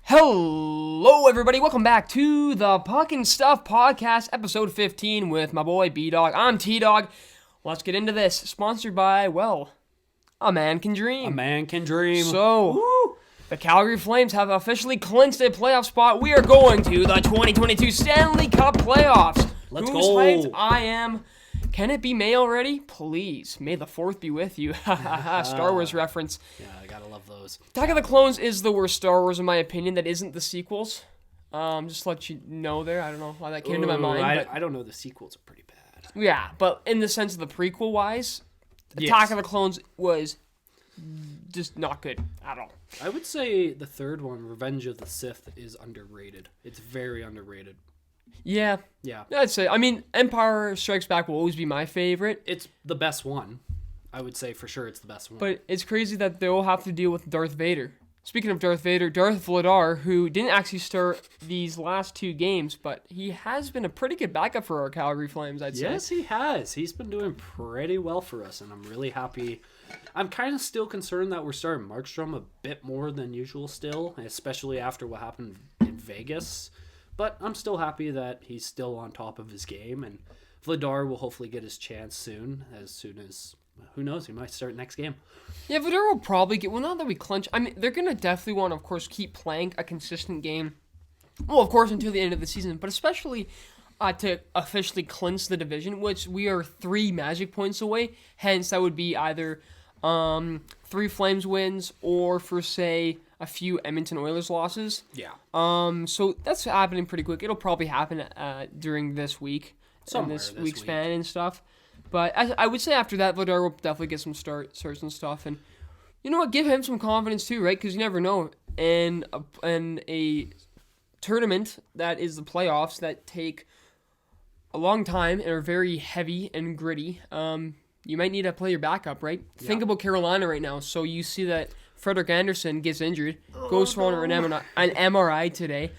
Hello, everybody. Welcome back to the Puck and Stuff Podcast, episode 15 with my boy B-Dog. I'm T-Dog. Let's get into this. Sponsored by, well, A Man Can Dream. A man can dream. So, the Calgary Flames have officially clinched a playoff spot. We are going to the 2022 Stanley Cup playoffs. Let's Who's go. hyped? I am. Can it be May already? Please. May the 4th be with you. Star Wars reference. Yeah, I gotta love those. Attack of the Clones is the worst Star Wars in my opinion. That isn't the sequels. Just to let you know there. I don't know why that came to my mind. I don't know. The sequels are pretty bad. Yeah, but in the sense of the prequel wise, Yes. Attack of the Clones was just not good at all. I would say the third one, Revenge of the Sith, is underrated. It's very underrated. Yeah, Yeah. I'd say. I mean, Empire Strikes Back will always be my favorite. It's the best one. I would say for sure it's the best one. But it's crazy that they'll have to deal with Darth Vader. Speaking of Darth Vader, Darth Vladar, who didn't actually start these last two games, but he has been a pretty good backup for our Calgary Flames, I'd say. Yes, he has. He's been doing pretty well for us, and I'm really happy. I'm kind of still concerned that we're starting Markstrom a bit more than usual still, especially after what happened in Vegas. But I'm still happy that he's still on top of his game, and Vladar will hopefully get his chance soon as, who knows, he might start next game. Yeah, Vladar will probably get, well, now that we clinch, I mean, they're going to definitely want to, of course, keep playing a consistent game. Well, of course, until the end of the season, but especially to officially clinch the division, which we are 3 Magic points away. Hence, that would be either 3 Flames wins or, for, say, a few Edmonton Oilers losses. Yeah. So that's happening pretty quick. It'll probably happen during this week, Somewhere in this this week week. span and stuff. But I would say after that, Vladar will definitely get some starts and stuff. And you know what? Give him some confidence too, right? Because you never know. In a tournament that is the playoffs that take a long time and are very heavy and gritty, you might need to play your backup, right? Yeah. Think about Carolina right now. So you see that Frederick Anderson gets injured, goes for an MRI today.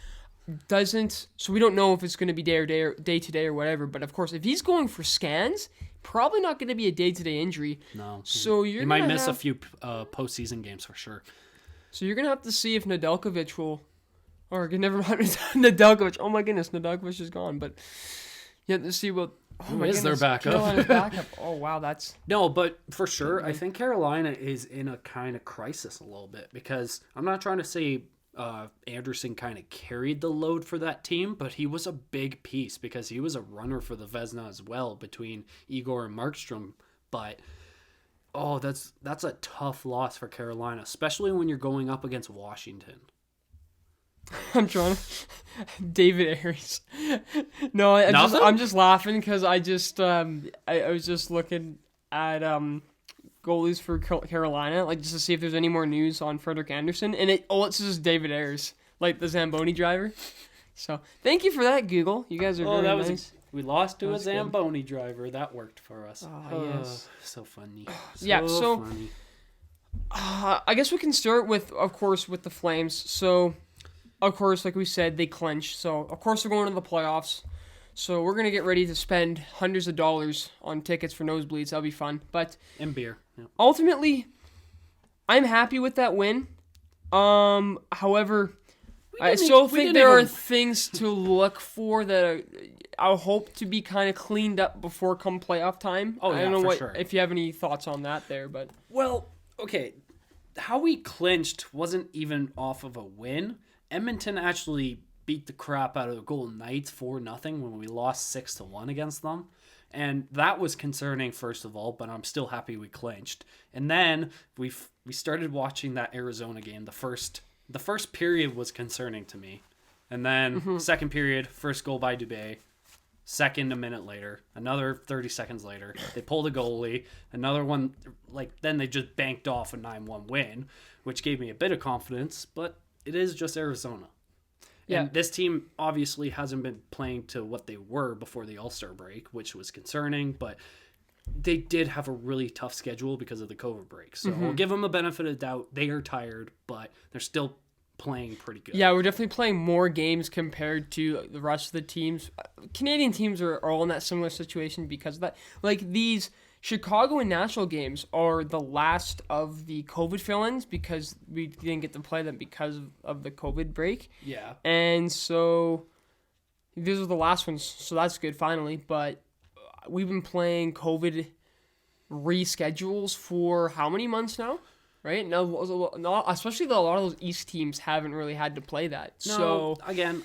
So we don't know if it's going to be day to day or whatever. But of course, if he's going for scans, probably not going to be a day-to-day injury. No. So he might miss a few postseason games for sure. So you're going to have to see if Nedeljkovic will, or never mind, Nedeljkovic. Oh my goodness, Nedeljkovic is gone. But you have to see what. Oh Who my is their goodness, backup? Carolina's backup. Oh wow, that's. No, but for sure, I think Carolina is in a kind of crisis a little bit because I'm not trying to say Anderson kind of carried the load for that team, but he was a big piece because he was a runner for the Vezina as well between Igor and Markstrom. But that's a tough loss for Carolina, especially when you're going up against Washington. I'm trying to. David Ayres. No, I'm just laughing because I was just looking at goalies for Carolina, like just to see if there's any more news on Frederick Anderson, and it's just David Ayres, like the Zamboni driver. So thank you for that, Google. You guys are very nice. We lost to a That's good. Zamboni driver. That worked for us. Oh, yes. So funny. So funny. I guess we can start with, of course, with the Flames. So, of course, like we said, they clinch. So, of course, they're going to the playoffs. So, we're going to get ready to spend hundreds of dollars on tickets for nosebleeds. That'll be fun. But And beer. Yeah. ultimately, I'm happy with that win. However, I still think there are things to look for that I'll hope to be kind of cleaned up before come playoff time. Oh, I yeah, don't know for sure. if you have any thoughts on that there, but Well, okay. How we clinched wasn't even off of a win. Edmonton actually beat the crap out of the Golden Knights 4-0 when we lost 6-1 against them. And that was concerning, first of all, but I'm still happy we clinched. And then we started watching that Arizona game. The first period was concerning to me. And then second period, first goal by Dube. Second, a minute later, another 30 seconds later, they pulled a goalie. Another one, then they just banked off a 9-1 win, which gave me a bit of confidence, but it is just Arizona. Yeah. And this team obviously hasn't been playing to what they were before the All-Star break, which was concerning, but they did have a really tough schedule because of the COVID break. So I'll give them a benefit of doubt. They are tired, but they're still playing pretty good. yeah, we're definitely playing more games compared to the rest of the teams. Canadian teams are all in that similar situation because of that. Like these Chicago and Nashville games are the last of the COVID fill-ins because we didn't get to play them because of the COVID break. Yeah. And so these are the last ones, so that's good finally. But we've been playing COVID reschedules for how many months now? Right? Now, especially a lot of those East teams haven't really had to play that. No, so again,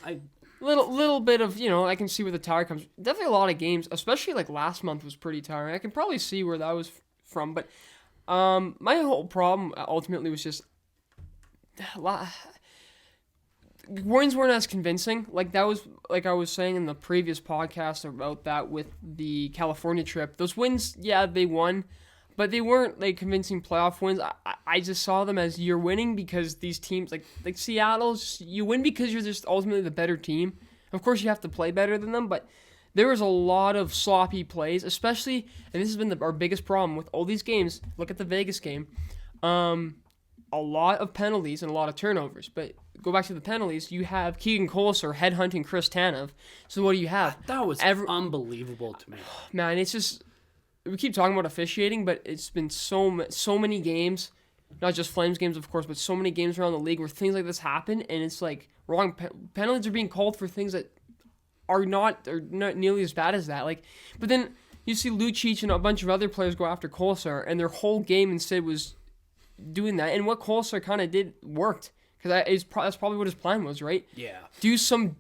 little bit of, I can see where the tire comes. Definitely a lot of games, especially like last month was pretty tiring. I can probably see where that was from, but my whole problem ultimately was just wins weren't as convincing. Like that was like I was saying in the previous podcast about that with the California trip. Those wins, yeah, they won, but they weren't like convincing playoff wins. I just saw them as you're winning because these teams like Seattle's, you win because you're just ultimately the better team. Of course, you have to play better than them, but there was a lot of sloppy plays, especially, and this has been our biggest problem with all these games. Look at the Vegas game. A lot of penalties and a lot of turnovers. But go back to the penalties, you have Keegan Colasar headhunting Chris Tanev. So what do you have? That was unbelievable to me. Man, it's just... We keep talking about officiating, but it's been so many games, not just Flames games, of course, but so many games around the league where things like this happen, and it's like wrong penalties are being called for things that are not nearly as bad as that. Like, but then you see Lucic and a bunch of other players go after Colasar, and their whole game instead was doing that. And what Colasar kind of did worked. Because that's probably what his plan was, right? Yeah. Do some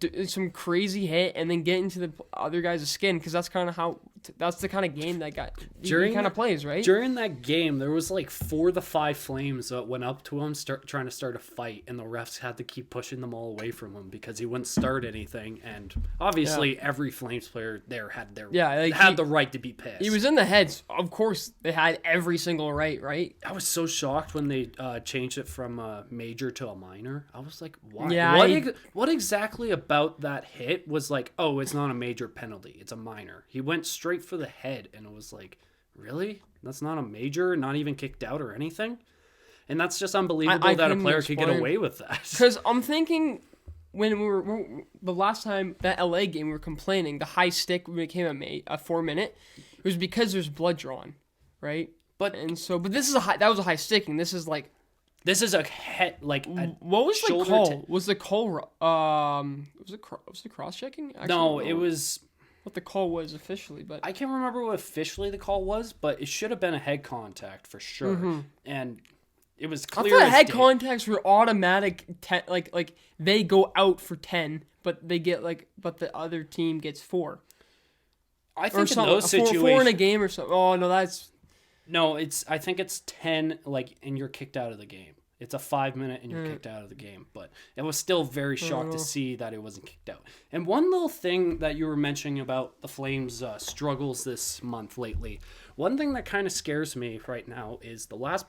crazy hit and then get into the other guy's skin, because that's kind of that's the kind of game that guy kind of plays, right? During that game, there was like 4 to 5 Flames that went up to him, trying to start a fight, and the refs had to keep pushing them all away from him because he wouldn't start anything. And obviously, every Flames player there had the right to be pissed. He was in the heads. Of course, they had every single right? I was so shocked when they changed it from a major to a minor. I was like, why? Yeah, what exactly about that hit was like, oh, it's not a major penalty, it's a minor? He went straight for the head, and it was like, really? That's not a major? Not even kicked out or anything? And that's just unbelievable that a player could get away with that. Because I'm thinking, when we were the last time that LA game, we were complaining the high stick became a 4-minute. It was because there's blood drawn, right? But this is that was a high sticking. This is a head, like a what was the call? Was the call was it cross checking? No, it was what the call was officially, but I can't remember what officially the call was, but it should have been a head contact for sure. Mm-hmm. And it was clear. I thought head contacts were automatic. Like they go out for 10, but they get but the other team gets 4. I think in those situations, 4 in a game or something. Oh no, I think it's 10, and you're kicked out of the game. It's a 5-minute and you're kicked out of the game. But I was still very shocked to see that it wasn't kicked out. And one little thing that you were mentioning about the Flames' struggles this month lately, one thing that kind of scares me right now is the last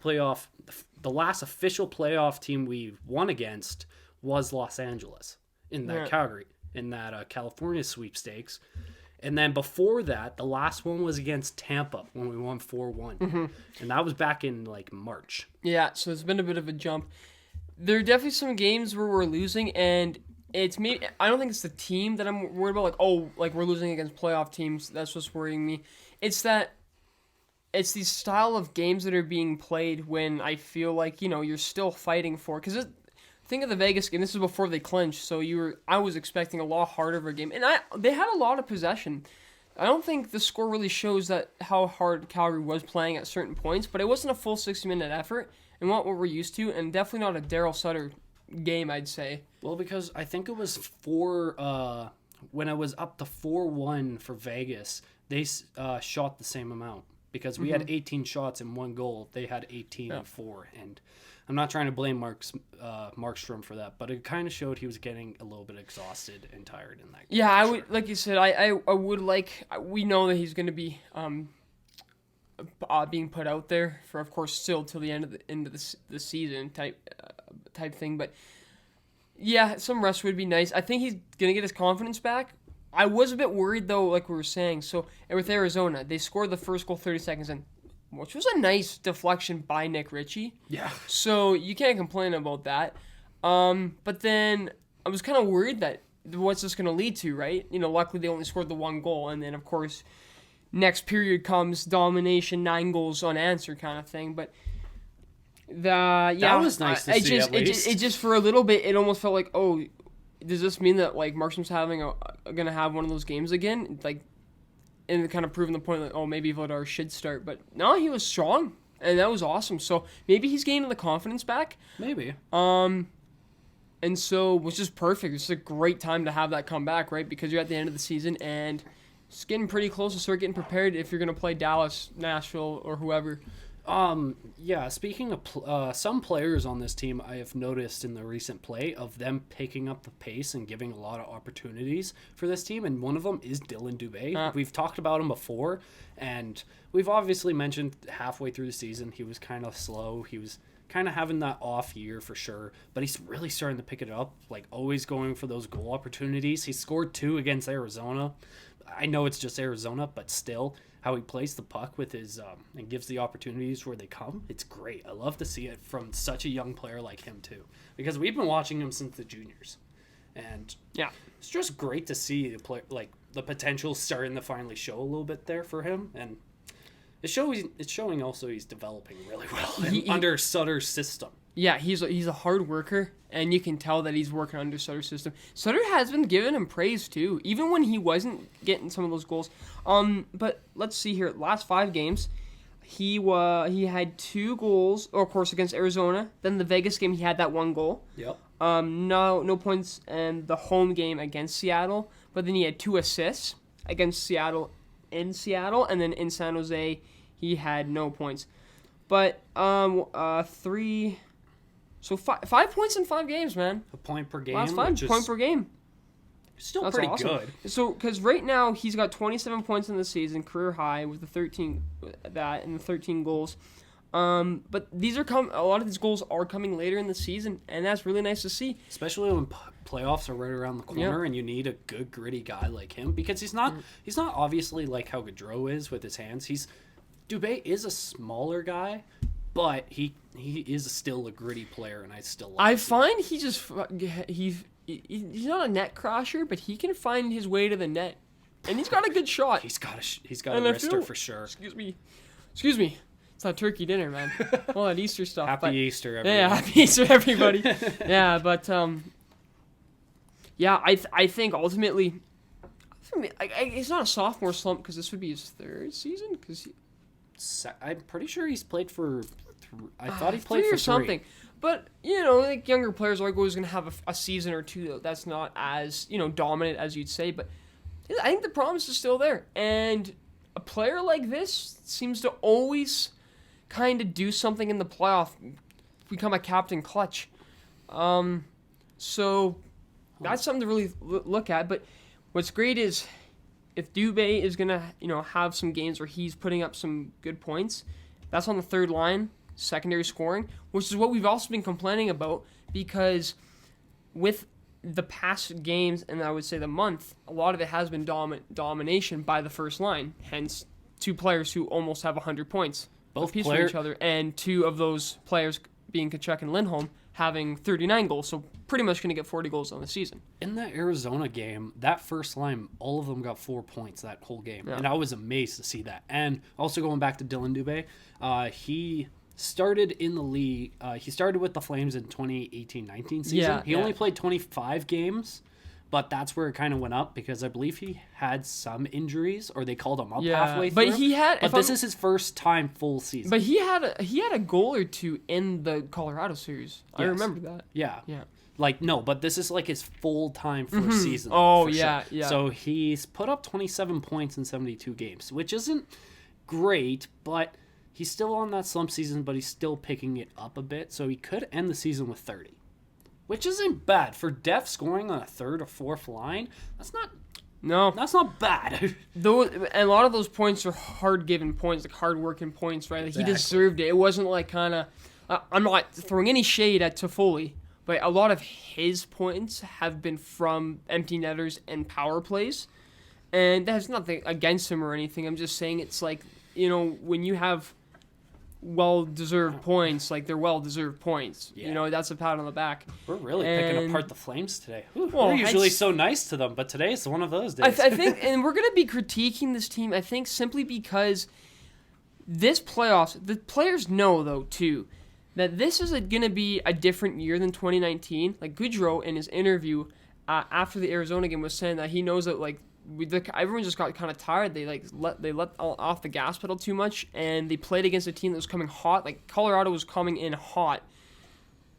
official playoff team we won against was Los Angeles in that Calgary, in that California sweepstakes. And then before that, the last one was against Tampa when we won 4-1. Mm-hmm. And that was back in March. Yeah, so it's been a bit of a jump. There are definitely some games where we're losing, and it's maybe I don't think it's the team that I'm worried about. We're losing against playoff teams. That's what's worrying me. It's the style of games that are being played when I feel like you're still fighting for. Because think of the Vegas game. This is before they clinched, so I was expecting a lot harder of a game, and they had a lot of possession. I don't think the score really shows that how hard Calgary was playing at certain points, but it wasn't a full 60-minute effort, and what we're used to, and definitely not a Daryl Sutter game, I'd say. Well, because I think it was when it was up to 4-1 for Vegas, they shot the same amount. Because we had 18 shots and 1 goal. They had 18 and 4. And I'm not trying to blame Markstrom for that, but it kind of showed he was getting a little bit exhausted and tired in that game. Yeah, I would, like you said, I would we know that he's going to be being put out there for, of course, still till the end of the season type thing. But yeah, some rest would be nice. I think he's going to get his confidence back. I was a bit worried, though, like we were saying. So, with Arizona, they scored the first goal 30 seconds in, which was a nice deflection by Nick Ritchie. Yeah. So, you can't complain about that. But then I was kind of worried that what's this going to lead to, right? Luckily they only scored the 1 goal. And then, of course, next period comes domination, 9 goals unanswered kind of thing. But that was nice to see. It just for a little bit, it almost felt like, oh, does this mean that like Markstrom's gonna have one of those games again? Like, and kind of proving the point that, oh, maybe Vladar should start. But no, he was strong, and that was awesome. So maybe he's gaining the confidence back. Maybe. And so, which is perfect. It's a great time to have that come back, right? Because you're at the end of the season, and it's getting pretty close to start getting prepared if you're going to play Dallas, Nashville, or whoever. Yeah, speaking of some players on this team, I have noticed in the recent play of them picking up the pace and giving a lot of opportunities for this team, and one of them is Dylan Dube. We've talked about him before, and we've obviously mentioned halfway through the season he was kind of slow. He was kind of having that off year for sure, but he's really starting to pick it up, like always going for those goal opportunities. He scored 2 against Arizona. I know it's just Arizona, but still, how he plays the puck with his and gives the opportunities where they come, it's great. I love to see it from such a young player like him too, because we've been watching him since the juniors, and yeah, it's just great to see the play, like the potential starting to finally show a little bit there for him, and it's showing also he's developing really well under Sutter's system. Yeah, he's a hard worker, and you can tell that he's working under Sutter's system. Sutter has been giving him praise too, even when he wasn't getting some of those goals. But let's see here. Last 5 games, he had 2 goals, of course, against Arizona. Then the Vegas game, he had that 1 goal. Yep. No points in the home game against Seattle, but then he had 2 assists against Seattle, and then in San Jose, he had no points. But 3. So 5 points in 5 games, man. A point per game. Last 5 point per game. Still That's pretty awesome. good. So, because right now he's got 27 points in the season, career high with the 13 goals. But these are a lot of these goals are coming later in the season, and that's really nice to see. Especially when playoffs are right around the corner, and you need a good gritty guy like him, because he's not obviously like how Gaudreau is with his hands. Dube is a smaller guy, but he is still a gritty player, and I still like I find he's not a net crusher, but he can find his way to the net, and he's got a good shot. He's got a wrister for sure. Excuse me. It's not turkey dinner, man. All that Easter stuff. Happy Easter, everybody. Yeah, happy Easter, everybody. Yeah, but yeah, I think ultimately, it's not a sophomore slump because this would be his 3rd season. I'm pretty sure he's played for. I thought he played 3 for or something. But like younger players are always going to have a season or 2 that's not as dominant as you'd say. But I think the promise is still there, and a player like this seems to always kind of do something in the playoff, become a captain clutch. So that's something to really look at. But what's great is if Dube is going to have some games where he's putting up some good points, that's on the 3rd line, secondary scoring, which is what we've also been complaining about, because with the past games, and I would say the month, a lot of it has been domination by the first line, hence 2 players who almost have 100 points. Both piece for each other, and 2 of those players being Tkachuk and Lindholm having 39 goals, so pretty much going to get 40 goals on the season. In that Arizona game, that first line, all of them got 4 points that whole game, and I was amazed to see that. And also going back to Dylan Dube, he started in the league. He started with the Flames in 2018-19 season. He only played 25 games, but that's where it kind of went up because I believe he had some injuries, or they called him up halfway through. But this is his first time full season. But he had a goal or 2 in the Colorado series. Yes. I remember that. Yeah. Yeah. But this is like his full-time first season. Oh, yeah, sure. yeah. So he's put up 27 points in 72 games, which isn't great, but he's still on that slump season, but he's still picking it up a bit, so he could end the season with 30. Which isn't bad. For depth scoring on a 3rd or 4th line, that's not bad. Though, and a lot of those points are hard-given points, like hard-working points, right? Like exactly. He deserved it. It wasn't like kind of... I'm not throwing any shade at Toffoli, but a lot of his points have been from empty netters and power plays. And that's nothing against him or anything. I'm just saying it's like, when you have well-deserved points, like they're well-deserved points. Yeah. You know, that's a pat on the back. We're really picking apart the Flames today. Well, we're Well, usually so nice to them, but today's one of those days. I think, and we're going to be critiquing this team, I think, simply because this playoffs, the players know, though, too, that this is going to be a different year than 2019. Like, Goudreau, in his interview after the Arizona game, was saying that he knows that, like, everyone just got kind of tired. They let off the gas pedal too much, and they played against a team that was coming hot. Like, Colorado was coming in hot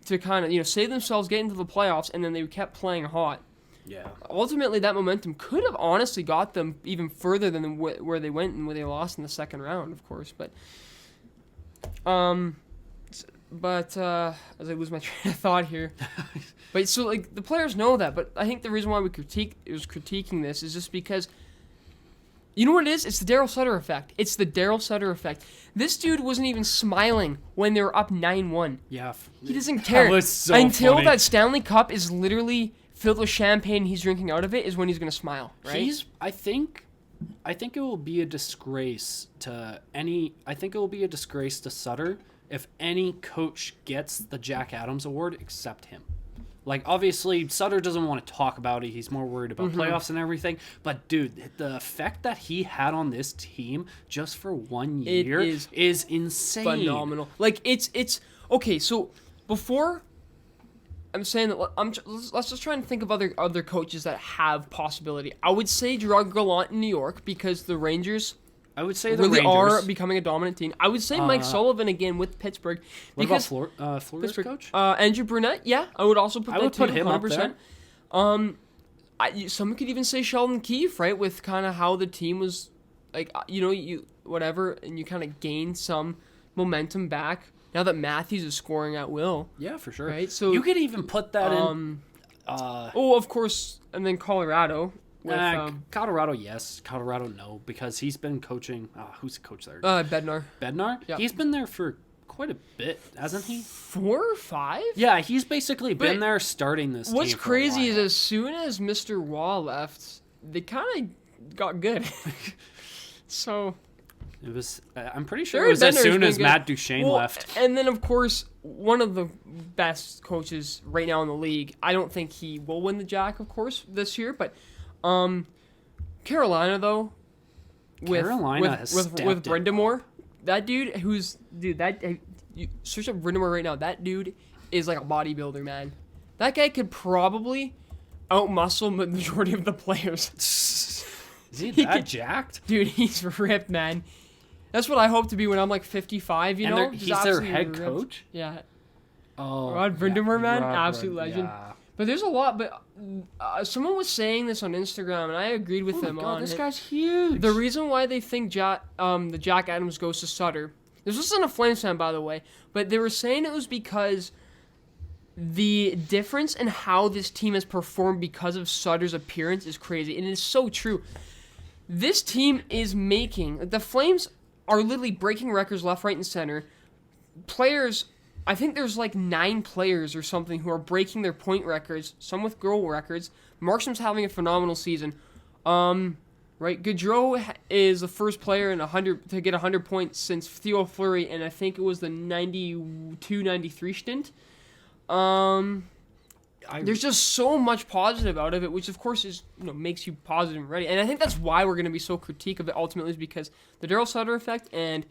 to kind of, you know, save themselves, get into the playoffs, and then they kept playing hot. Yeah. Ultimately, that momentum could have honestly got them even further than where they went and where they lost in the second round, of course. But as I lose my train of thought here, but so like the players know that. But I think the reason why we critiquing this is just because, you know what it is? It's the Daryl Sutter effect. It's the Daryl Sutter effect. This dude wasn't even smiling when they were up 9-1. Yeah. He doesn't care. That was so until funny. that Stanley Cup is literally filled with champagne and he's drinking out of it is when he's going to smile, right? I think it will be a disgrace to Sutter if any coach gets the Jack Adams Award except him. Like, obviously, Sutter doesn't want to talk about it. He's more worried about playoffs and everything. But, dude, the effect that he had on this team just for 1 year is insane. Phenomenal. Like, it's okay, so before I'm saying that let's just try and think of other coaches that have possibility. I would say Gerard Gallant in New York because the Rangers really are becoming a dominant team. I would say Mike Sullivan again with Pittsburgh. Because what about Florida's coach? Andrew Brunette, yeah. I would also put him 100%. Up there. Someone could even say Sheldon Keefe, right, with kind of how the team was, like, you whatever, and you kind of gained some momentum back now that Matthews is scoring at will. Yeah, for sure. Right, so you could even put that in. Of course, and then Colorado. Colorado, yes. Colorado, no, because he's been coaching. Who's the coach there? Bednar. Bednar? Yeah. He's been there for quite a bit, hasn't he? 4 or 5? Yeah, he's basically been there starting this team. What's crazy is as soon as Mr. Waugh left, they kind of got good. So it was. I'm pretty sure it was as soon as Matt Duchene left. And then, of course, one of the best coaches right now in the league. I don't think he will win the Jack, of course, this year, but Carolina though, with Brind'Amour, that dude you search up Brind'Amour right now. That dude is like a bodybuilder, man. That guy could probably outmuscle the majority of the players. Is he that jacked? Dude, he's ripped, man. That's what I hope to be when I'm like 55. You know, he's their head coach. Yeah. Oh, Rod Brind'Amour, man, absolute legend. Yeah. But there's a lot. But someone was saying this on Instagram, and I agreed with them on this it. guy's huge. The reason why they think the Jack Adams goes to Sutter. This wasn't a Flames fan, by the way, but they were saying it was because the difference in how this team has performed because of Sutter's appearance is crazy, and it is so true. This team is making the Flames are literally breaking records left, right, and center. Players. I think there's like 9 players or something who are breaking their point records, some with goal records. Markstrom's having a phenomenal season. Right, Goudreau is the first player to get 100 points since Theo Fleury, and I think it was the 92-93 stint. There's just so much positive out of it, which of course is makes you positive and ready. And I think that's why we're going to be so critique of it ultimately, is because the Daryl Sutter effect, and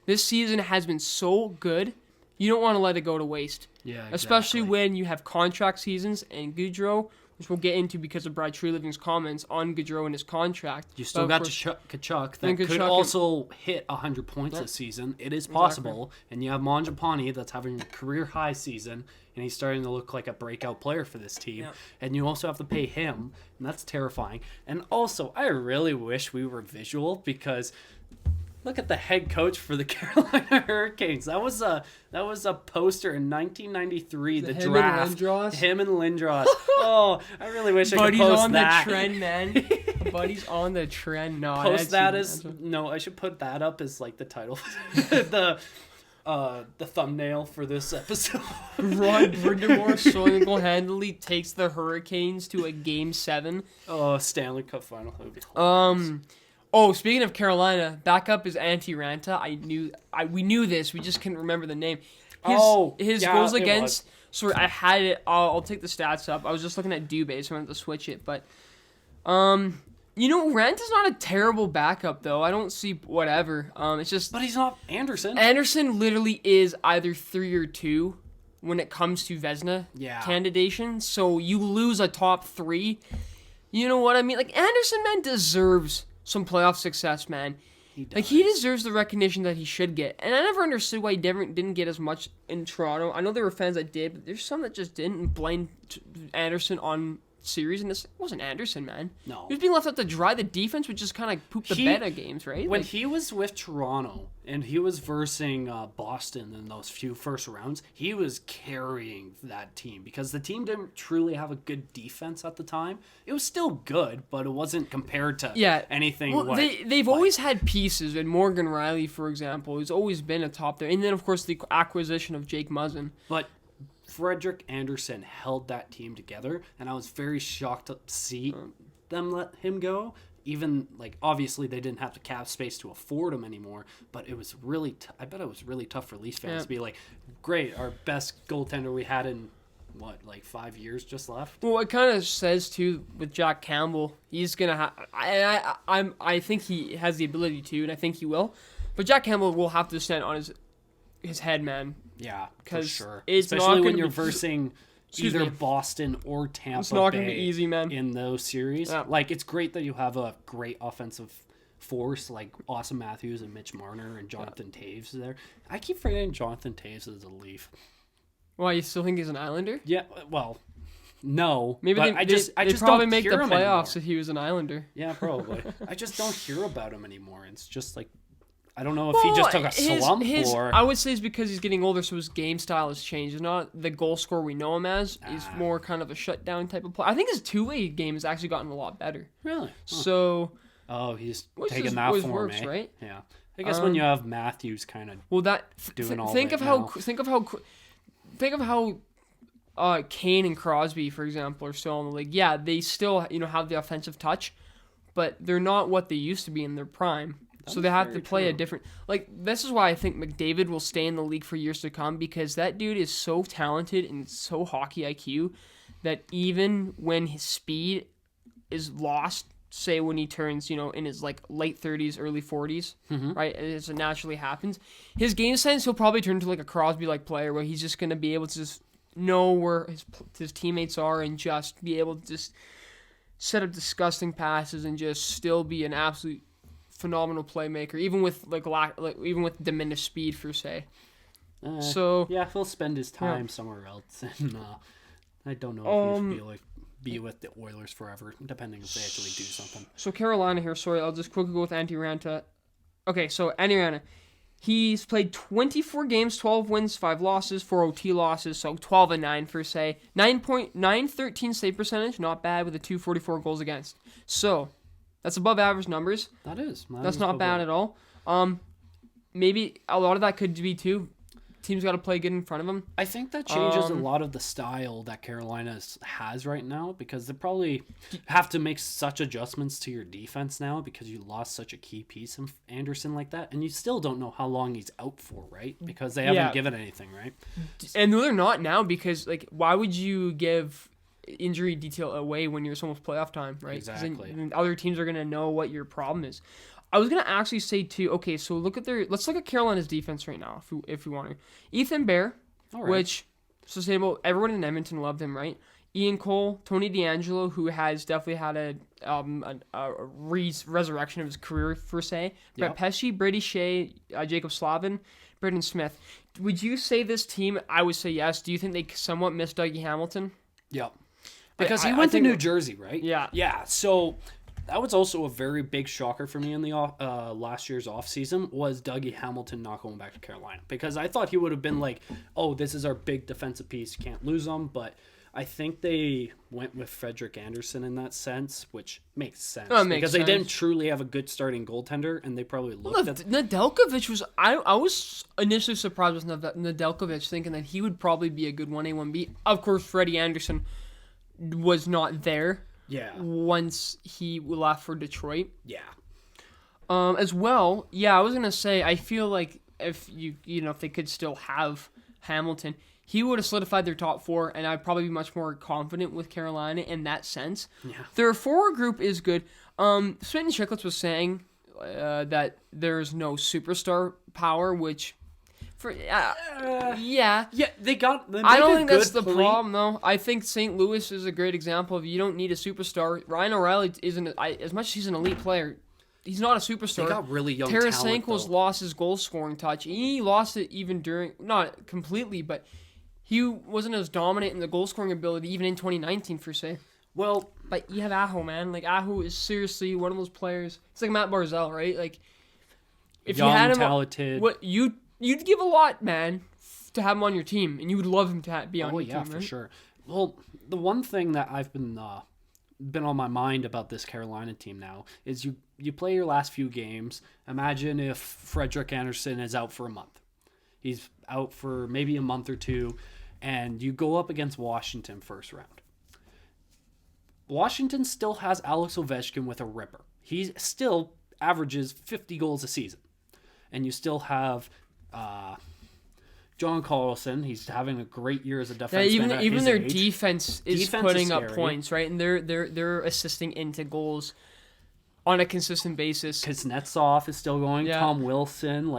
this season has been so good. You don't want to let it go to waste. Yeah, exactly. Especially when you have contract seasons and Goudreau, which we'll get into because of Brad Treliving's comments on Goudreau and his contract. You still got Kachuk that could also hit 100 points this season. It is possible. Exactly. And you have Mangiapane that's having a career-high season, and he's starting to look like a breakout player for this team. Yeah. And you also have to pay him, and that's terrifying. And also, I really wish we were visual because look at the head coach for the Carolina Hurricanes. That was a poster in 1993. The draft. Him and Lindros. Oh, I really wish I could post that. Buddy's on the trend, man. Buddy's on the trend. No, post that as no. I should put that up as like the title, the thumbnail for this episode. Rod Brind'Amour single-handedly takes the Hurricanes to a Game 7. Oh, Stanley Cup final. Oh, speaking of Carolina, backup is Antti Ranta. We knew this. We just couldn't remember the name. His goals against. Sorry, I had it. I'll take the stats up. I was just looking at Dube, so I wanted to switch it. But, Ranta's not a terrible backup though. I don't see whatever. It's just. But he's not Anderson. Anderson literally is either 3 or 2 when it comes to Vezina candidation. So you lose a top 3. You know what I mean? Like Anderson, man, deserves some playoff success, man. He deserves the recognition that he should get. And I never understood why he didn't get as much in Toronto. I know there were fans that did, but there's some that just didn't and blamed Anderson on series. And this wasn't Anderson, man. No. He was being left out to dry. The defense would just kind of poop the bed at games, right? When he was with Toronto and he was versing Boston in those few first rounds, he was carrying that team because the team didn't truly have a good defense at the time. It was still good, but it wasn't compared to anything. Well, they've always had pieces, and Morgan Riley, for example, has always been a top there. And then, of course, the acquisition of Jake Muzzin. But Frederick Anderson held that team together, and I was very shocked to see them let him go. Even, obviously they didn't have the cap space to afford him anymore, but it was really, I bet it was really tough for Leafs fans to be like, great, our best goaltender we had in, 5 years just left? Well, it kind of says, too, with Jack Campbell, he's going to have, I think he has the ability to, and I think he will, but Jack Campbell will have to stand on his head, man. Yeah, for sure. It's especially when you're versing either Boston or Tampa it's not Bay gonna be easy, man. In those series. Yeah. It's great that you have a great offensive force like Austin Matthews and Mitch Marner and Jonathan Taves there. I keep forgetting Jonathan Taves is a Leaf. Why, you still think he's an Islander? Yeah, well, no. Maybe I just probably don't make the hear him playoffs anymore. if he was an Islander. Yeah, probably. I just don't hear about him anymore. It's just I don't know if he just took a slump or... I would say it's because he's getting older, so his game style has changed. He's not the goal scorer we know him as. He's more kind of a shutdown type of player. I think his two-way game has actually gotten a lot better. Really? Huh. So... Oh, he's taking that form, works, eh? right? Yeah. I guess when you have Matthews kind of doing all think of how Kane and Crosby, for example, are still in the league. Yeah, they still have the offensive touch, but they're not what they used to be in their prime. So they have to play a different... this is why I think McDavid will stay in the league for years to come, because that dude is so talented and so hockey IQ that even when his speed is lost, say when he turns, in his late 30s, early 40s, right, as it naturally happens, his game sense, he'll probably turn to a Crosby-like player where he's just going to be able to just know where his teammates are and just be able to just set up disgusting passes and just still be an absolute phenomenal playmaker, even with even with diminished speed, per se. He'll spend his time somewhere else, and I don't know if he'll be with the Oilers forever, depending if they actually do something. So Carolina here. Sorry, I'll just quickly go with Antti Ranta. Okay, so Antti Ranta, he's played 24 games, 12 wins, 5 losses, 4 OT losses, so 12-9 per se. 9.913 save percentage, not bad, with a 244 goals against. So. That's above average numbers. That is. That's not bad at all. Maybe a lot of that could be too. Teams got to play good in front of them. I think that changes a lot of the style that Carolina has right now, because they probably have to make such adjustments to your defense now because you lost such a key piece in Anderson like that, and you still don't know how long he's out for, right? Because they haven't given anything, right? And no, they're not now, because why would you give injury detail away when you're almost playoff time, right? Exactly. Then other teams are gonna know what your problem is. I was gonna actually say too. Okay, so let's look at Carolina's defense right now, if we want to. Ethan Bear, which sustainable. Everyone in Edmonton loved him, right? Ian Cole, Tony DeAngelo, who has definitely had a resurrection of his career, per se. Brett Pesce, Brady Shea, Jacob Slavin, Brendan Smith. Would you say this team? I would say yes. Do you think they somewhat missed Dougie Hamilton? Yep. Because he went to New Jersey, right? Yeah. Yeah, so that was also a very big shocker for me in the last year's offseason, was Dougie Hamilton not going back to Carolina. Because I thought he would have been this is our big defensive piece, can't lose him. But I think they went with Frederick Anderson in that sense, which makes sense. Because they didn't truly have a good starting goaltender, and they probably looked at... Nedeljkovic was... I was initially surprised with Nedeljkovic, thinking that he would probably be a good 1A, 1B. Of course, Freddie Anderson was not there once he left for Detroit. Yeah. As well, yeah, I was gonna say I feel like if if they could still have Hamilton, he would have solidified their top four, and I'd probably be much more confident with Carolina in that sense. Yeah. Their forward group is good. Smitten Chicklets was saying that there's no superstar power, which yeah, they I don't think that's the problem though. I think St. Louis is a great example of you don't need a superstar. Ryan O'Reilly isn't as much as he's an elite player. He's not a superstar. They got really young talent, Tarasenko's lost his goal scoring touch. He lost it even during, not completely, but he wasn't as dominant in the goal scoring ability even in 2019 per se. Well, but you have Aho, man. Like Aho is seriously one of those players. It's like Matt Barzal, right? Like if young, you had him, talented. You'd give a lot, man, to have him on your team, and you would love him to be on your team. Oh yeah, for sure. Well, the one thing that I've been on my mind about this Carolina team now is you play your last few games. Imagine if Frederick Anderson is out for a month. He's out for maybe a month or two, and you go up against Washington first round. Washington still has Alex Ovechkin with a ripper. He still averages 50 goals a season. And you still have John Carlson. He's having a great year as a defenseman. Yeah, even their defense is putting up points, right? And they're assisting into goals on a consistent basis. Kuznetsov is still going. Yeah. Tom Wilson,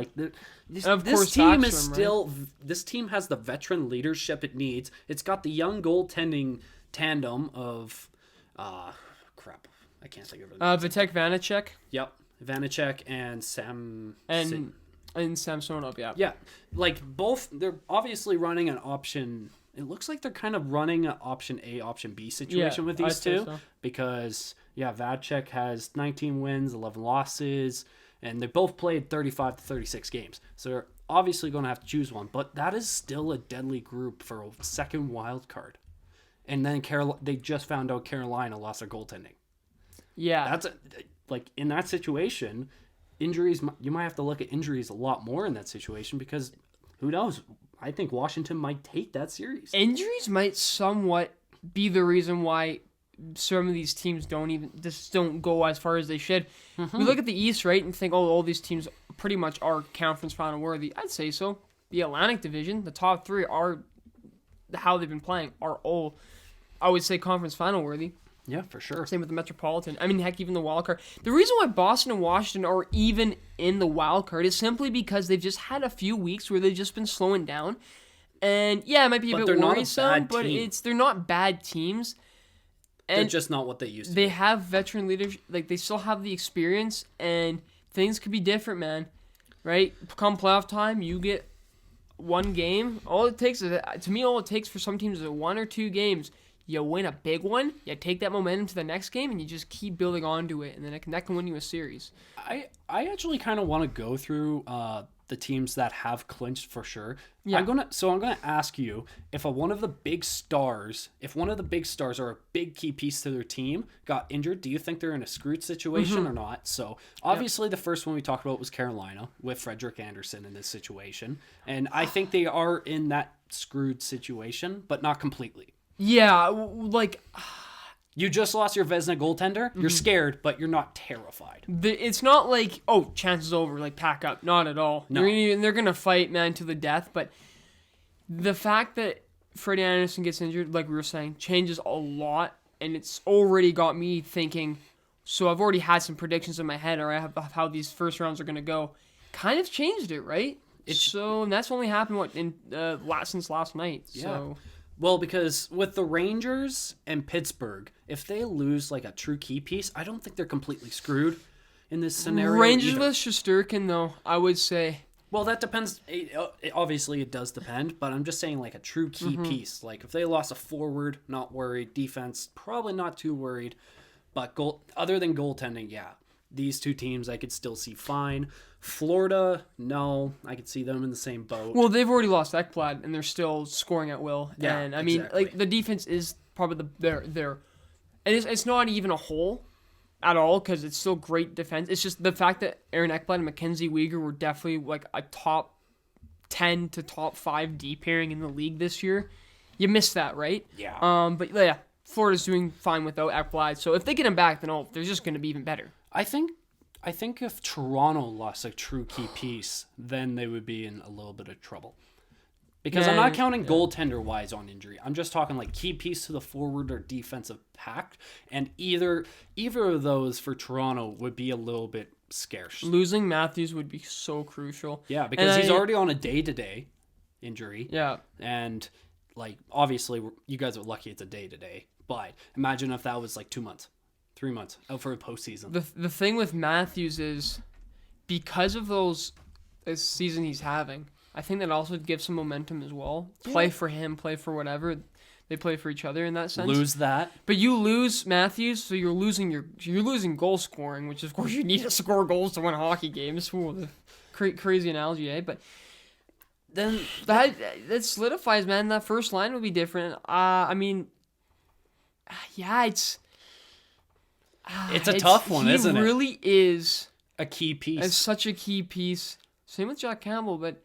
this team is still. Right? This team has the veteran leadership it needs. It's got the young goaltending tandem of, crap, I can't think of it. Vitek Vanacek. Yep, Vanacek and Sam. And Samsonov, yeah. Yeah, both, they're obviously running an option. It looks like they're kind of running an option A, option B situation with these two. So. Because, Vanacek has 19 wins, 11 losses, and they both played 35 to 36 games. So they're obviously going to have to choose one. But that is still a deadly group for a second wild card. And then they just found out Carolina lost their goaltending. Yeah. That's in that situation, injuries, you might have to look at injuries a lot more in that situation because who knows? I think Washington might take that series. Injuries might somewhat be the reason why some of these teams don't go as far as they should. Mm-hmm. We look at the East, right, and think, all these teams pretty much are conference final worthy. I'd say so. The Atlantic Division, the top three are how they've been playing are all, I would say, conference final worthy. Yeah, for sure. Same with the Metropolitan. I mean, heck, even the wild card. The reason why Boston and Washington are even in the wild card is simply because they've just had a few weeks where they've just been slowing down. And yeah, it might be a bit worrisome, but they're not bad teams. And they're just not what they used to be. They have veteran leadership. They still have the experience, and things could be different, man. Right? Come playoff time, you get one game. All it takes for some teams is 1 or 2 games. You win a big one, you take that momentum to the next game, and you just keep building onto it, and then that can win you a series. I actually kind of want to go through the teams that have clinched for sure. Yeah. I'm gonna ask you if one of the big stars or a big key piece to their team got injured, do you think they're in a screwed situation or not? So obviously the first one we talked about was Carolina with Frederick Anderson in this situation, and I think they are in that screwed situation, but not completely. Yeah, you just lost your Vezina goaltender. You're scared, but you're not terrified. It's not like, chances over, pack up. Not at all. No. They're going to fight, man, to the death. But the fact that Freddie Anderson gets injured, like we were saying, changes a lot. And it's already got me thinking, so I've already had some predictions in my head, or I have how these first rounds are going to go. Kind of changed it, right? And that's only happened, since last night. Yeah. So... Well, because with the Rangers and Pittsburgh, if they lose a true key piece, I don't think they're completely screwed in this scenario. Rangers with Shesterkin, though, I would say. Well, that depends. Obviously, it does depend, but I'm just saying a true key piece. If they lost a forward, not worried. Defense, probably not too worried. But other than goaltending, yeah. These two teams I could still see fine. Florida, no. I could see them in the same boat. Well, they've already lost Ekblad, and they're still scoring at will. Yeah, and I mean, exactly. The defense is probably their and it's not even a hole at all because it's still great defense. It's just the fact that Aaron Ekblad and Mackenzie Weegar were definitely a top 10 to top 5 D pairing in the league this year. You missed that, right? Yeah. But yeah, Florida's doing fine without Ekblad. So if they get him back, then they're just going to be even better. I think I think if Toronto lost a true key piece, then they would be in a little bit of trouble. Because I'm not counting goaltender-wise on injury. I'm just talking like key piece to the forward or defensive pack. And either of those for Toronto would be a little bit scarce. Losing Matthews would be so crucial. Yeah, because he's already on a day-to-day injury. Yeah. And, like, obviously, you guys are lucky it's a day-to-day. But imagine if that was like 2 months, 3 months out for a postseason. The thing with Matthews is because of this season he's having, I think that also gives some momentum as well. Yeah. Play for him, play for whatever. They play for each other in that sense. Lose that. But you lose Matthews, so you're losing goal scoring, which of course you need to score goals to win hockey games. Ooh, crazy analogy, eh? But then that solidifies, man. That first line will be different. I mean, yeah, it's a tough one, isn't it? He really is a key piece. It's such a key piece. Same with Jack Campbell, but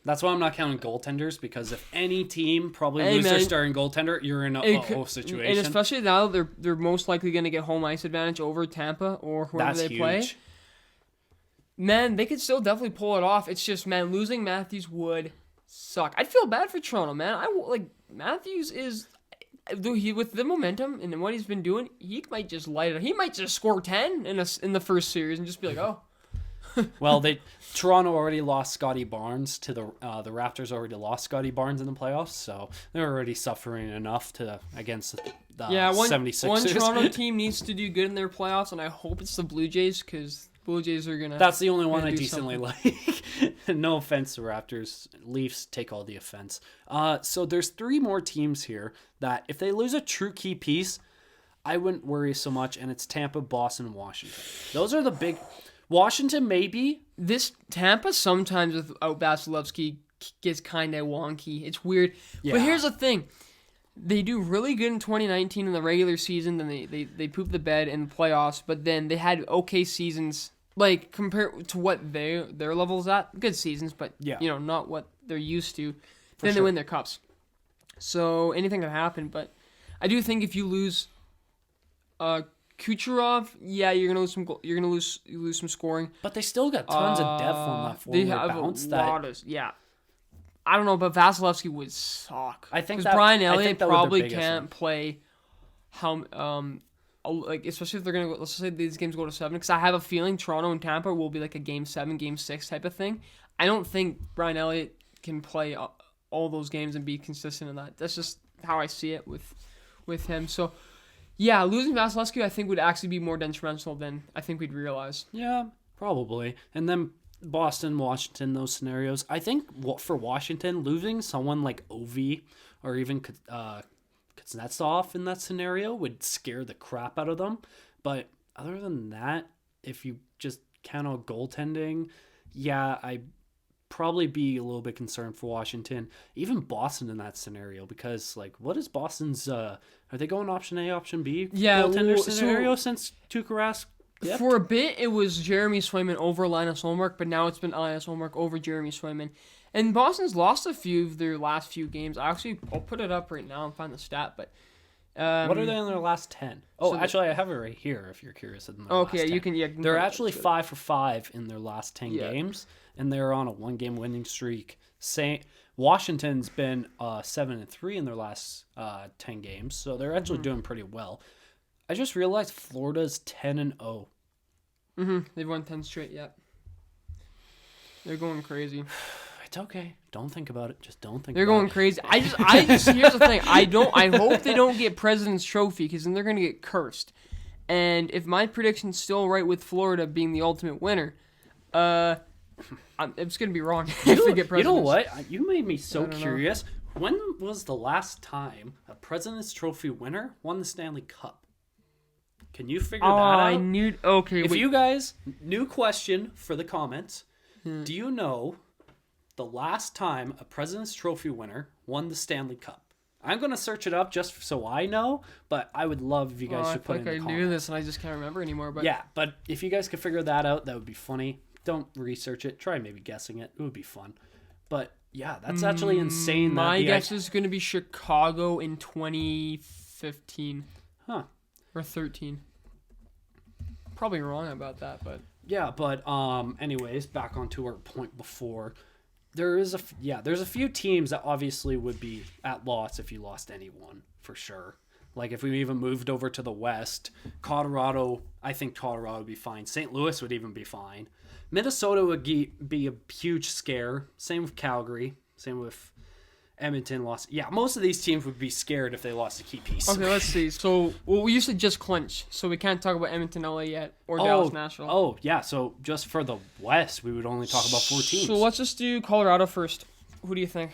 that's why I'm not counting goaltenders, because if any team probably loses their starting goaltender, you're in a situation. And especially now, they're most likely going to get home ice advantage over Tampa or whoever they play. Man, they could still definitely pull it off. It's just, man, losing Matthews would suck. I'd feel bad for Toronto, man. Matthews is, with the momentum and what he's been doing, he might just light it up. He might just score 10 in the first series and just be like, oh. Well, Toronto already lost Scotty Barnes to the Raptors. Already lost Scotty Barnes in the playoffs, so they're already suffering enough against the 76ers. One Toronto team needs to do good in their playoffs, and I hope it's the Blue Jays, because Blue Jays are gonna. That's the only one I decently like. No offense to Raptors, Leafs take all the offense. So there's 3 more teams here that if they lose a true key piece, I wouldn't worry so much, and it's Tampa, Boston, Washington. Those are the big. Washington, maybe. This Tampa sometimes without Vasilevsky gets kind of wonky. It's weird. Yeah. But here's the thing. They do really good in 2019 in the regular season, then they poop the bed in the playoffs, but then they had okay seasons, like, compared to what their level's at. Good seasons, but, not what they're used to. Then they win their cups. So anything can happen, but I do think if you lose Kucherov, you're gonna lose some. You're gonna lose some scoring. But they still got tons of depth on that forward bounce. I don't know, but Vasilevsky would suck. I think Brian Elliott probably can't play. Especially if they're gonna go, let's say these games go to 7, because I have a feeling Toronto and Tampa will be like a game 7, game 6 type of thing. I don't think Brian Elliott can play all those games and be consistent in that. That's just how I see it with him. So. Yeah, losing Vasilevsky, I think, would actually be more detrimental than I think we'd realize. Yeah, probably. And then Boston, Washington, those scenarios. I think for Washington, losing someone like Ovi or even Kuznetsov in that scenario would scare the crap out of them. But other than that, if you just count out goaltending, I'd probably be a little bit concerned for Washington, even Boston in that scenario, because what is Boston's are they going option A, option B goaltender scenario since Tuukka Rask? Yep. For a bit it was Jeremy Swayman over Linus Ullmark, but now it's been Linus Ullmark over Jeremy Swayman. And Boston's lost a few of their last few games. I'll put it up right now and find the stat, but what are they in their last 10? Oh, actually, I have it right here if you're curious. You can. They're actually 5 for 5 in their last 10 games, and they're on a 1-game winning streak. Washington's been 7-3 in their last 10 games, so they're actually doing pretty well. I just realized Florida's 10-0. They've won 10 straight. Yep. They're going crazy. It's okay. Don't think about it. Just don't think. They're going crazy. I just here's the thing. I hope they don't get President's Trophy, because then they're gonna get cursed. And if my prediction's still right with Florida being the ultimate winner, it's gonna be wrong if they get President's. You know what? You made me so curious. When was the last time a President's Trophy winner won the Stanley Cup? Can you figure that out? I knew. Okay. If you guys, new question for the comments. Do you know the last time a President's Trophy winner won the Stanley Cup? I'm going to search it up just so I know, but I would love if you guys should put it in the comments. I knew this and I just can't remember anymore. But yeah, but if you guys could figure that out, that would be funny. Don't research it. Try maybe guessing it. It would be fun. But yeah, that's actually insane. My guess is going to be Chicago in 2015. Huh. Or 13. Probably wrong about that, but... Yeah, but anyways, back onto our point before. There's a few teams that obviously would be at loss if you lost anyone, for sure. Like if we even moved over to the West, Colorado, I think Colorado would be fine. St. Louis would even be fine. Minnesota would be a huge scare. Same with Calgary. Same with Edmonton lost. Yeah, most of these teams would be scared if they lost a key piece. Okay, let's see. So, we used to just clinch, so we can't talk about Edmonton, LA yet, or Dallas, Nashville. Oh, yeah. So just for the West, we would only talk about 4 teams. So let's just do Colorado first. Who do you think?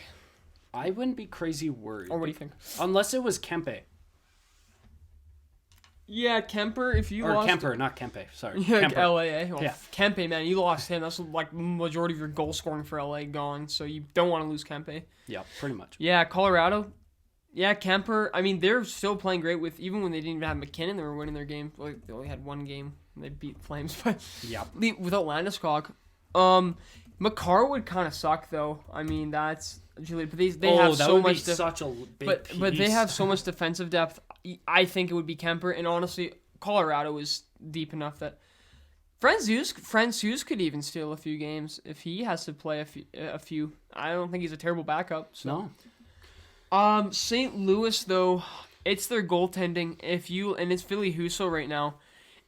I wouldn't be crazy worried. Or what do you think? Unless it was Kempe. Yeah, Kemper, if you or lost... Kemper, not Kempe. Sorry. Yeah, Kemper. LA. Well, Yeah. Kempe, man, you lost him. That's like majority of your goal scoring for LA gone, so you don't want to lose Kempe. Yeah, pretty much. Yeah, Colorado. Yeah, Kemper. I mean, they're still playing great with, even when they didn't even have McKinnon, they were winning their game. Like, they only had one game. And they beat Flames, but yeah, without Landeskog. Makar would kind of suck though. I mean, that's Julie, but they have so much. Such a big piece. But they have so much defensive depth. I think it would be Kemper, and honestly, Colorado is deep enough that Francouz could even steal a few games if he has to play a few. I don't think he's a terrible backup. So. No. St. Louis though, it's their goaltending. And it's Ville Husso right now.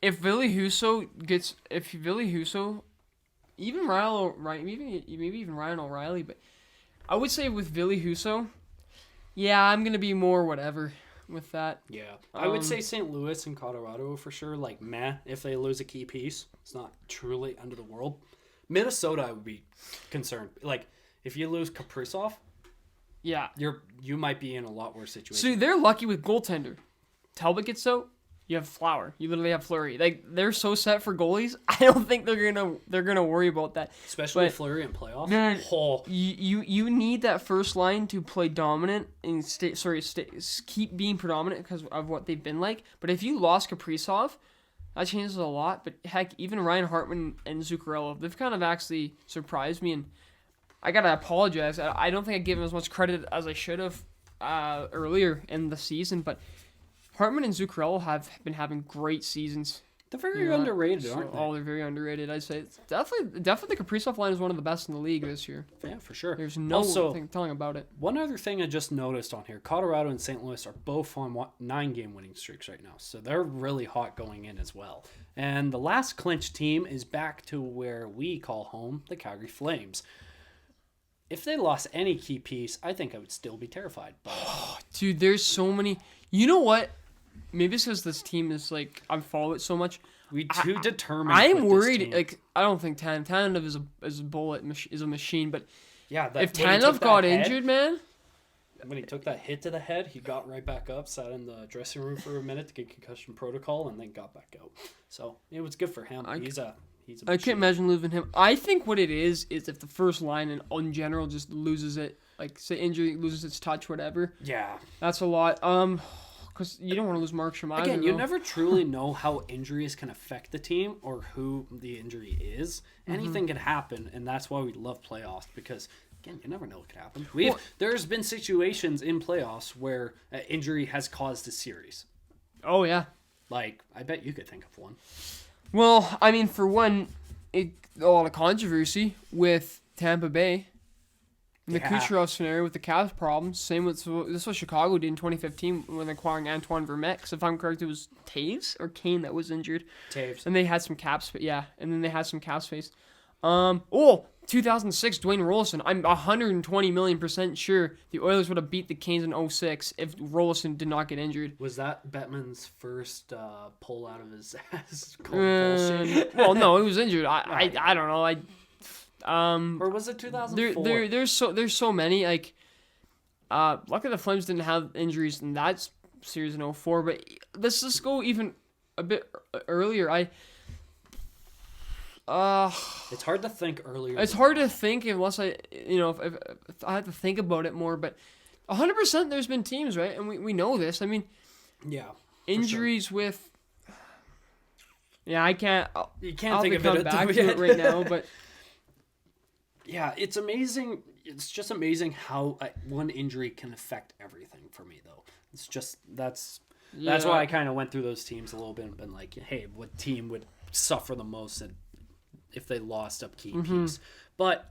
If Ville Husso, even maybe even Ryan O'Reilly, but I would say with Ville Husso, yeah, I'm gonna be more whatever with that. Yeah, I would say St. Louis and Colorado for sure. Like meh, if they lose a key piece, it's not truly end of the world. Minnesota, I would be concerned. Like if you lose Kaprizov, yeah, you might be in a lot worse situation. So they're lucky with goaltender. Talbot gets out. You have Flower. You literally have Fleury. Like they're so set for goalies. I don't think they're gonna worry about that. Especially Fleury in playoffs. Man, you need that first line to play dominant and keep being predominant because of what they've been like. But if you lost Kaprizov, that changes a lot. But heck, even Ryan Hartman and Zuccarello, they've kind of actually surprised me, and I gotta apologize. I don't think I gave them as much credit as I should have earlier in the season, but Hartman and Zuccarello have been having great seasons. They're very underrated, aren't they? Oh, they're very underrated. I'd say definitely the Kaprizov line is one of the best in the league this year. Yeah, for sure. There's no thing telling about it. One other thing I just noticed on here: Colorado and St. Louis are both on 9-game winning streaks right now, so they're really hot going in as well. And the last clinch team is back to where we call home, the Calgary Flames. If they lost any key piece, I think I would still be terrified. But dude, there's so many. You know what? Maybe it's because this team is like I follow it so much. We too determined. I'm worried. Like I don't think Tanev is a bullet is a machine, but yeah, if Tanev got injured, man. When he took that hit to the head, he got right back up, sat in the dressing room for a minute to get concussion protocol, and then got back out. So it was good for him. He's a I can't imagine losing him. I think what it is if the first line in general just loses it, like say injury loses its touch, whatever. Yeah, that's a lot. Because you don't want to lose Markstrom either. Again, you never truly know how injuries can affect the team or who the injury is. Anything can happen, and that's why we love playoffs because, again, you never know what could happen. There's been situations in playoffs where an injury has caused a series. Oh, yeah. Like, I bet you could think of one. Well, I mean, for one, a lot of controversy with Tampa Bay. In the Kucherov scenario with the Cavs problems, same with this is what Chicago did in 2015 when acquiring Antoine Vermette. If I'm correct, it was Taves or Kane that was injured. Taves. And they had some cap space. Yeah, and then they had some cap space. 2006, Dwayne Rollison. I'm 120 million% sure the Oilers would have beat the Canes in 06 if Rollison did not get injured. Was that Bettman's first pull out of his ass? Bullshit? Well, no, he was injured. I don't know. Or was it 2004? There's so many like. Luckily the Flames didn't have injuries in that series in 04, but let's just go even a bit earlier. It's hard to think earlier. It's hard to think unless if I have to think about it more. But 100% there's been teams, right? And we know this. I mean, yeah, injuries with. Yeah, I can't. You can't think of it back to it right now, but. Yeah, it's amazing. It's just amazing how one injury can affect everything for me, though. It's just that's why I kind of went through those teams a little bit and been like, hey, what team would suffer the most? And if they lost up key piece. But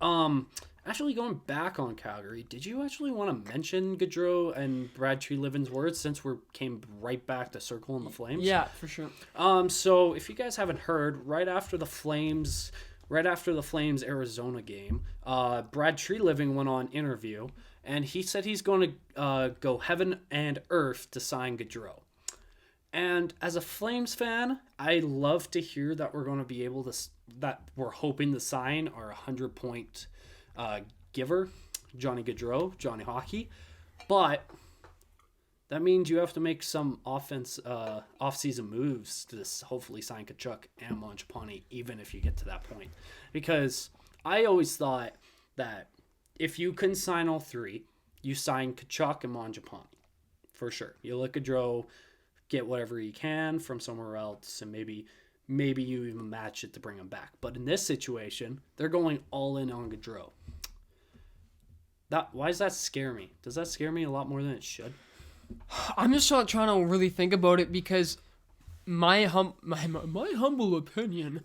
actually going back on Calgary, did you actually want to mention Gaudreau and Brad Treliving's words since we came right back to circling the Flames? Yeah, for sure. So if you guys haven't heard, right after the Flames Arizona game, Brad Treliving went on interview, and he said he's going to go heaven and earth to sign Gaudreau. And as a Flames fan, I love to hear that we're going to be able to, that we're hoping to sign our 100-point giver, Johnny Gaudreau, Johnny Hockey. But that means you have to make some off-season moves to hopefully sign Tkachuk and Mangiapane, even if you get to that point. Because I always thought that if you can sign all three, you sign Tkachuk and Mangiapane. For sure. You let Gaudreau get whatever you can from somewhere else, and maybe you even match it to bring him back. But in this situation, they're going all in on Gaudreau. Why does that scare me? Does that scare me a lot more than it should? I'm just not trying to really think about it because my humble opinion,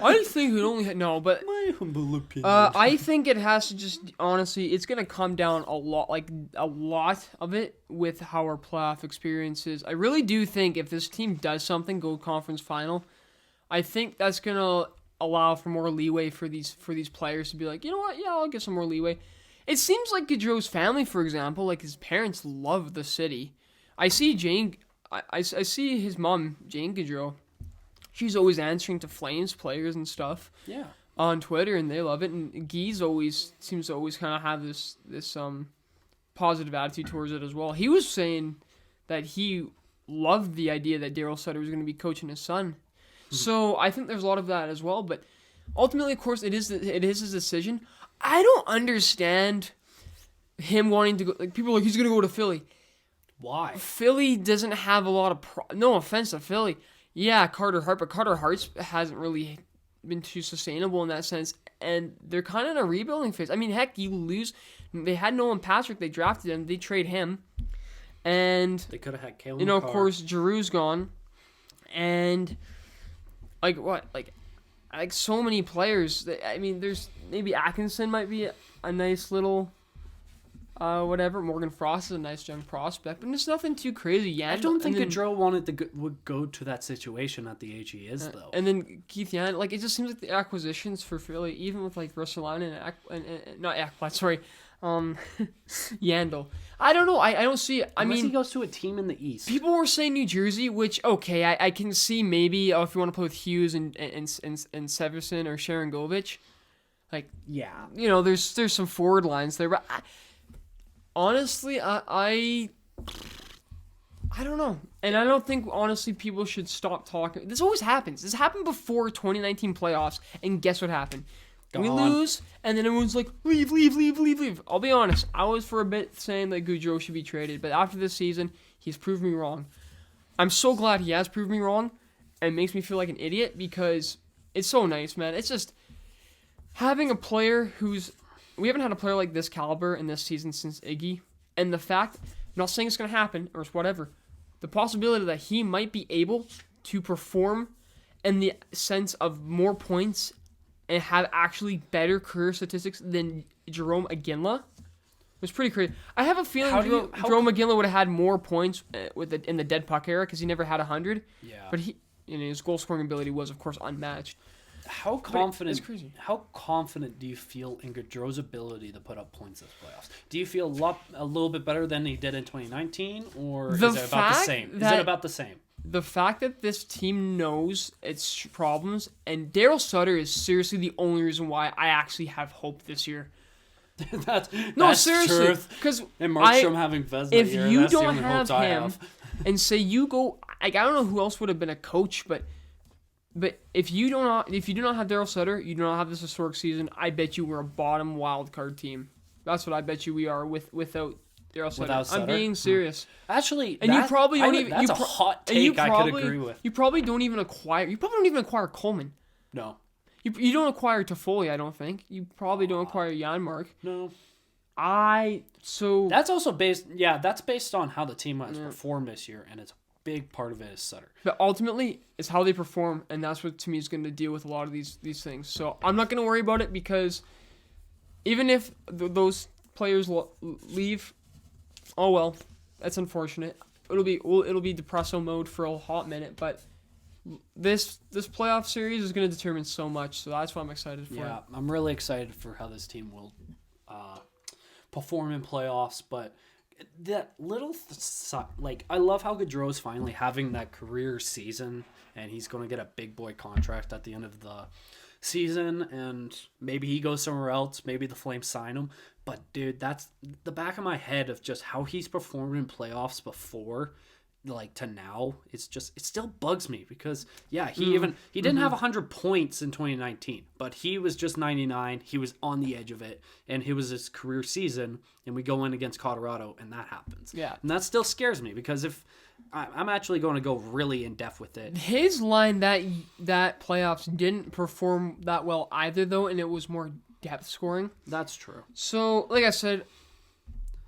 I think it only my humble opinion. I think it has to just honestly, it's gonna come down a lot of it with how our playoff experience is. I really do think if this team does something, go conference final, I think that's gonna allow for more leeway for these players to be like, you know what, yeah, I'll get some more leeway. It seems like Gaudreau's family, for example, like his parents love the city. I see Jane. I see his mom, Jane Gaudreau. She's always answering to Flames players and stuff. Yeah. On Twitter, and they love it. And Guy's seems to always kind of have this positive attitude towards it as well. He was saying that he loved the idea that Daryl Sutters was going to be coaching his son. So I think there's a lot of that as well. But ultimately, of course, it is his decision. I don't understand him wanting to go. Like, people are like, he's going to go to Philly. Why? Philly doesn't have a lot of... no offense to Philly. Yeah, Carter Hart, but Carter Hart hasn't really been too sustainable in that sense. And they're kind of in a rebuilding phase. I mean, heck, you lose... They had Nolan Patrick. They drafted him. They trade him. And... They could have had Kale. Of course, Giroux's gone. And... Like, what? Like so many players. I mean, there's... Maybe Atkinson might be a nice little... whatever. Morgan Frost is a nice young prospect, but it's nothing too crazy yet. I don't think Gaudreau would go to that situation at the age he is, though. And then Keith Yandel, like, it just seems like the acquisitions for Philly, even with like Ristolainen and not Ekblad, sorry, Yandel. I don't know. I don't see it. Unless he goes to a team in the East. People were saying New Jersey, which okay, I can see maybe if you want to play with Hughes and Severson or Sharangovich, like yeah, there's some forward lines there, but. Honestly, I don't know. And I don't think, honestly, people should stop talking. This always happens. This happened before 2019 playoffs, and guess what happened? We lose, and then everyone's like, leave. I'll be honest. I was for a bit saying that Gaudreau should be traded, but after this season, he's proved me wrong. I'm so glad he has proved me wrong, and it makes me feel like an idiot, because it's so nice, man. It's just having a player who's... We haven't had a player like this caliber in this season since Iggy. And the fact, I'm not saying it's going to happen or whatever, the possibility that he might be able to perform in the sense of more points and have actually better career statistics than Jerome Iginla was pretty crazy. I have a feeling Jerome Iginla would have had more points in the dead puck era because he never had 100. Yeah. But his goal scoring ability was, of course, unmatched. How confident do you feel in Gaudreau's ability to put up points this playoffs? Do you feel a little bit better than he did in 2019, or is it about the same? Is it about the same? The fact that this team knows its problems, and Daryl Sutter is seriously the only reason why I actually have hope this year. that's seriously, because and Markstrom having Vezina if year, you that's don't the only have him, and say you go, I don't know who else would have been a coach, but if you do not have Daryl Sutter, you do not have this historic season. I bet you we're a bottom wild card team. That's what I bet you we are without Daryl Sutter. I'm being serious. Actually, and you probably don't even. That's a hot take. I could agree with. You probably don't even acquire. You probably don't even acquire Coleman. No. You don't acquire Toffoli. I don't think. You probably don't acquire Janmark. No. That's also based. Yeah, that's based on how the team has performed this year, and it's big part of it is Sutter. But ultimately, it's how they perform, and that's what, to me, is going to deal with a lot of these things. So I'm not going to worry about it because even if those players leave, oh well, that's unfortunate. It'll be depresso mode for a hot minute, but this playoff series is going to determine so much, so that's what I'm excited for. Yeah, I'm really excited for how this team will perform in playoffs, but that little I love how Gaudreau's finally having that career season, and he's going to get a big boy contract at the end of the season, and maybe he goes somewhere else, maybe the Flames sign him, but dude, that's the back of my head of just how he's performed in playoffs before, like, to now. It still bugs me because he didn't have 100 points in 2019, but he was just 99. He was on the edge of it, and it was his career season, and we go in against Colorado and that happens. Yeah, and that still scares me because if I'm actually going to go really in depth with it. His line that playoffs didn't perform that well either, though, and it was more depth scoring. That's true. So, like I said,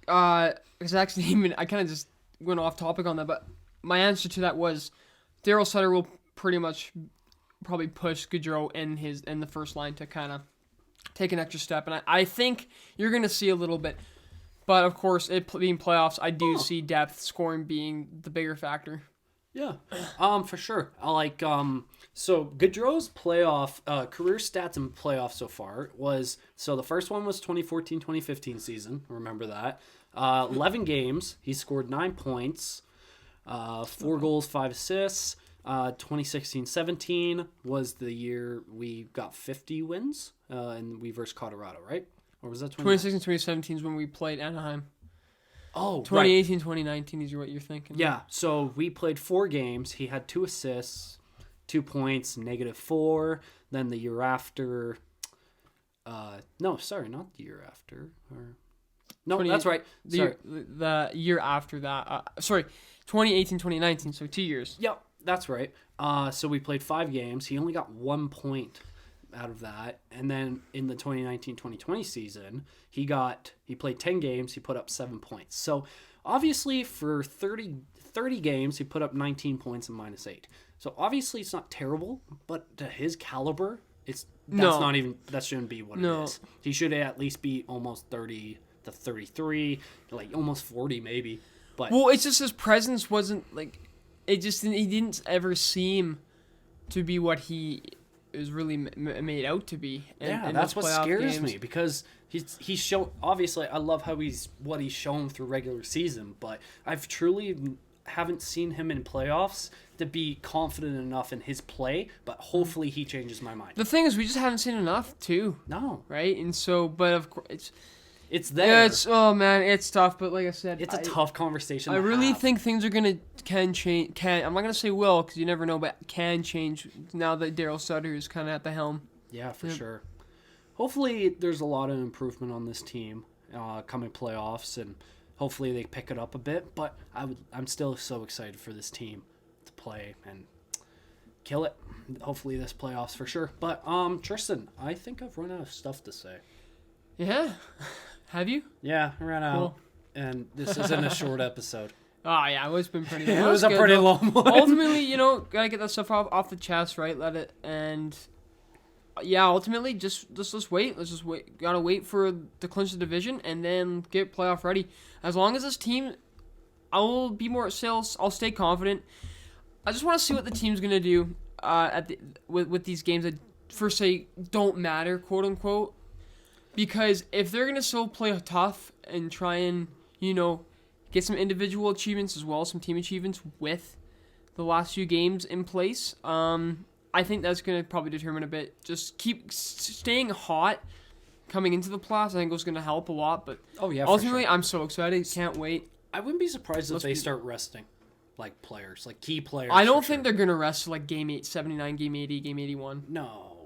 it's actually even I kind of just went off topic on that, but my answer to that was Daryl Sutter will pretty much probably push Gaudreau in the first line to kind of take an extra step, and I think you're going to see a little bit. But, of course, it being playoffs, I do see depth scoring being the bigger factor. Yeah, for sure. So Gaudreau's playoff career stats in playoffs so far was, so the first one was 2014-2015 season. Remember that. 11 games. He scored 9 points, 4 goals, 5 assists. 2016-17 was the year we got 50 wins, and we versed Colorado, right? Or was that 2016-2017 is when we played Anaheim. Oh, 2018-2019 is what you're thinking. Yeah, so we played 4 games. He had 2 assists, 2 points, -4. Then the year after, no, sorry, not the year after. That's right. The year after that. 2018-2019, so 2 years. Yep, that's right. So we played 5 games. He only got 1 point out of that, and then in the 2019-2020 season he played 10 games, he put up 7 points. So obviously for 30 games he put up 19 points and -8. So obviously it's not terrible, but to his caliber that shouldn't be what it is. He should at least be almost 30 to 33, like almost 40 maybe. But well, it's just his presence wasn't like he didn't ever seem to be what he is really made out to be. That's what scares me because he's shown. Obviously, I love how he's shown through regular season, but I've truly haven't seen him in playoffs to be confident enough in his play. But hopefully, he changes my mind. The thing is, we just haven't seen enough too. No, right? And so, but of course, it's there. Yeah, it's tough. But like I said, it's a tough conversation. I really think things are can change. I'm not gonna say will because you never know, but can change now that Daryl Sutter is kind of at the helm. Yeah, for sure. Hopefully, there's a lot of improvement on this team coming playoffs, and hopefully they pick it up a bit. But I'm still so excited for this team to play and kill it. Hopefully, this playoffs for sure. But Tristan, I think I've run out of stuff to say. Yeah, have you? Yeah, I ran out, cool. And this isn't a short episode. Oh, yeah, it's been pretty long. It was a pretty long one. Ultimately, gotta get that stuff off the chest, right? Ultimately, let's wait. Let's just wait. Gotta wait for to clinch the division and then get playoff ready. As long as this team, I'll be more sales. I'll stay confident. I just want to see what the team's gonna do with these games that, for say, don't matter, quote unquote. Because if they're gonna still play tough and try and get some individual achievements as well as some team achievements with the last few games in place, I think that's going to probably determine a bit. Just keep staying hot coming into the playoffs. I think it's going to help a lot. But ultimately, I'm so excited. Can't wait. I wouldn't be surprised if they start resting players, like key players. I don't think they're going to rest game 79, game 80, game 81. No.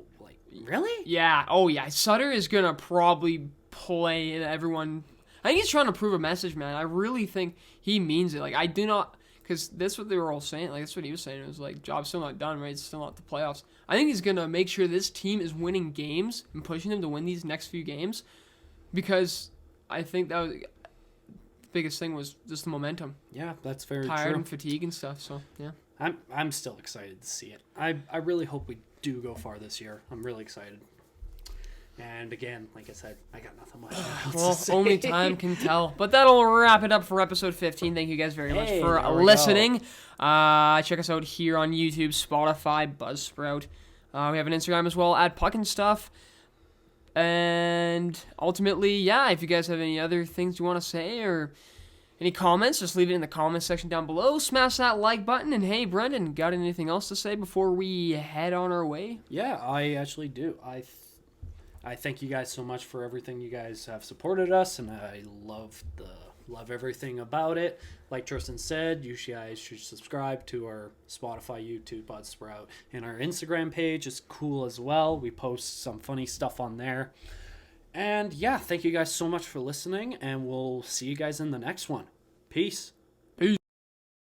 Really? Yeah. Oh, yeah. Sutter is going to probably play and everyone. I think he's trying to prove a message, man. I really think he means it. I do not, because that's what they were all saying. That's what he was saying. It was job's still not done, right? It's still not the playoffs. I think he's going to make sure this team is winning games and pushing them to win these next few games, because I think biggest thing was just the momentum. Yeah, that's very Tired true. and fatigue and stuff. So yeah. I'm still excited to see it. I really hope we do go far this year. I'm really excited. And again, like I said, I got nothing much else Well, to say. only time can tell. But that'll wrap it up for episode 15. Thank you guys very much for there we listening. Check us out here on YouTube, Spotify, Buzzsprout. We have an Instagram as well, at Puck and Stuff. And ultimately, yeah, if you guys have any other things you want to say or any comments, just leave it in the comments section down below. Smash that like button. And hey, Brendan, got anything else to say before we head on our way? Yeah, I actually do. I thank you guys so much for everything you guys have supported us, and I love everything about it. Like Tristan said, you guys should subscribe to our Spotify, YouTube, Buzzsprout, and our Instagram page is cool as well. We post some funny stuff on there. And yeah, thank you guys so much for listening, and we'll see you guys in the next one. Peace.